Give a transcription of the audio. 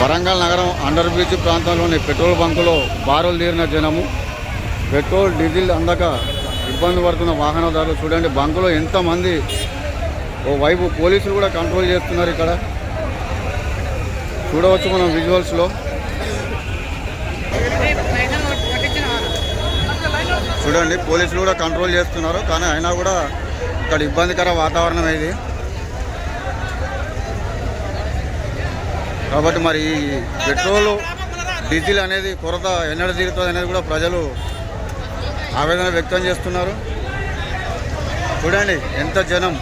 వరంగల్ నగరం under bridge ప్రాంతంలోని petrol బంకులో బారులు తీరిన జనము. పెట్రోల్ డీజిల్ అందక ఇబ్బంది పడుతున్న వాహనదారులు చూడండి. బంకులో ఎంతమంది, ఓవైపు పోలీసులు కూడా కంట్రోల్ చేస్తున్నారు. ఇక్కడ చూడవచ్చు మనం విజువల్స్లో. చూడండి పోలీసులు కూడా కంట్రోల్ చేస్తున్నారు, కానీ అయినా కూడా ఇక్కడ ఇబ్బందికర వాతావరణం ఇది. కాబట్టి మరి ఈ పెట్రోలు డీజిల్ అనేది కొరత ఎన్నడ తీరుతుంది అనేది కూడా ప్రజలు ఆవేదన వ్యక్తం చేస్తున్నారు. చూడండి ఎంత జనం.